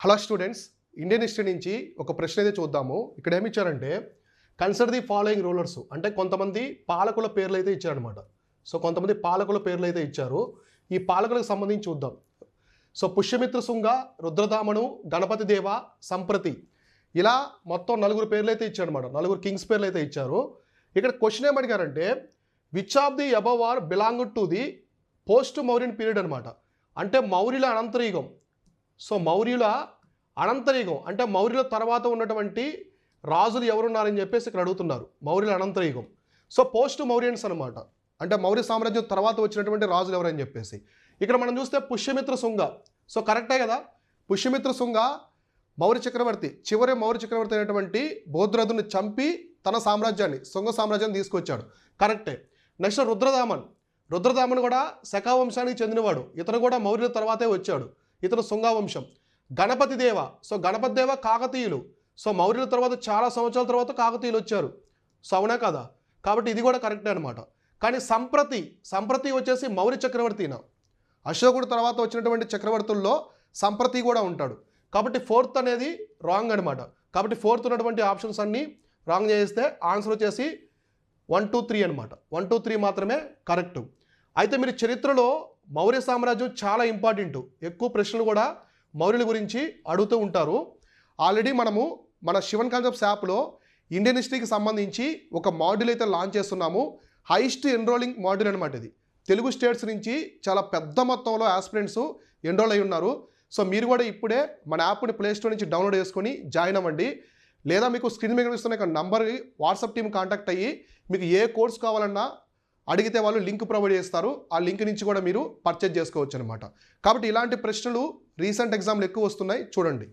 Hello students, Indian history నుంచి ఒక ప్రశ్న అయితే చూద్దాము. ఇక్కడ ఏమి ఇచ్చారంటే కన్సిడర్ ది ఫాలోయింగ్ రూలర్స్ అంటే కొంతమంది పాలకుల పేర్లు అయితే ఇచ్చారనమాట. సో కొంతమంది పాలకుల పేర్లు అయితే ఇచ్చారు. ఈ పాలకులకు సంబంధించి చూద్దాం. సో పుష్యమిత్ర శుంగ, రుద్రదామను, గణపతి దేవ, సంప్రతి ఇలా మొత్తం నలుగురు పేర్లు అయితే ఇచ్చారనమాట. నలుగురు కింగ్స్ పేర్లు అయితే ఇచ్చారు. ఇక్కడ క్వశ్చన్ ఏమడిగారంటే which of the above are belong to the post Mauryan period అనమాట. అంటే మౌర్యుల అనంతరయుగం. సో మౌర్యుల అనంతరయుగం అంటే మౌర్యుల తర్వాత ఉన్నటువంటి రాజులు ఎవరున్నారని చెప్పేసి ఇక్కడ అడుగుతున్నారు. మౌర్యుల అనంతరయుగం. సో పోస్ట్ మౌర్యన్స్ అనమాట. అంటే మౌర్య సామ్రాజ్యం తర్వాత వచ్చినటువంటి రాజులు ఎవరని చెప్పేసి ఇక్కడ మనం చూస్తే పుష్యమిత్ర శుంగ. సో కరెక్టే కదా. పుష్యమిత్ర శుంగ మౌర్య చక్రవర్తి, చివరి మౌర్య చక్రవర్తి అయినటువంటి బోధ్రదుని చంపి తన సామ్రాజ్యాన్ని, శుంగ సామ్రాజ్యాన్ని తీసుకొచ్చాడు. కరెక్టే. నెక్స్ట్ రుద్రదామన్. రుద్రదామన్ కూడా శకా వంశానికి చెందినవాడు. ఇతను కూడా మౌర్యుల తర్వాతే వచ్చాడు. ఇతను శుంగా వంశం. గణపతి దేవ. సో గణపతి దేవ కాకతీయులు. సో మౌర్యుల తర్వాత చాలా సంవత్సరాల తర్వాత కాకతీయులు వచ్చారు. సో అవునా కదా. కాబట్టి ఇది కూడా కరెక్టే అనమాట. కానీ సంప్రతి వచ్చేసి మౌర్య చక్రవర్తిన. అశోకుడు తర్వాత వచ్చినటువంటి చక్రవర్తుల్లో సంప్రతి కూడా ఉంటాడు. కాబట్టి ఫోర్త్ అనేది రాంగ్ అనమాట. కాబట్టి ఫోర్త్ ఉన్నటువంటి ఆప్షన్స్ అన్నీ రాంగ్ చేస్తే ఆన్సర్ వచ్చేసి 1, 2, 3 అనమాట. 1, 2, 3 మాత్రమే కరెక్ట్. అయితే మీరు చరిత్రలో మౌర్య సామ్రాజ్యం చాలా ఇంపార్టెంట్. ఎక్కువ ప్రశ్నలు కూడా మౌర్యుల గురించి అడుగుతూ ఉంటారు. ఆల్రెడీ మనము మన శివన్ కాన్సెప్ట్స్ యాప్లో ఇండియన్ హిస్టరీకి సంబంధించి ఒక మాడ్యూల్ అయితే లాంచ్ చేస్తున్నాము. హైయెస్ట్ ఎన్రోలింగ్ మాడ్యూల్ అనమాట ఇది. తెలుగు స్టేట్స్ నుంచి చాలా పెద్ద మొత్తంలో ఆస్పిరెంట్స్ ఎన్రోల్ అయి ఉన్నారు. సో మీరు కూడా ఇప్పుడే మన యాప్ని ప్లేస్టోర్ నుంచి డౌన్లోడ్ చేసుకొని జాయిన్ అవ్వండి. లేదా మీకు స్క్రీన్ మీద కనిపిస్తున్న నంబర్ వాట్సాప్ టీమ్ కాంటాక్ట్ అయ్యి మీకు ఏ కోర్స్ కావాలన్నా అడిగితే వాళ్ళు లింక్ ప్రొవైడ్ చేస్తారు. ఆ లింక్ నుంచి కూడా మీరు పర్చేజ్ చేసుకోవచ్చు అనమాట. కాబట్టి ఇలాంటి ప్రశ్నలు రీసెంట్ ఎగ్జామ్లు ఎక్కువ వస్తున్నాయి, చూడండి.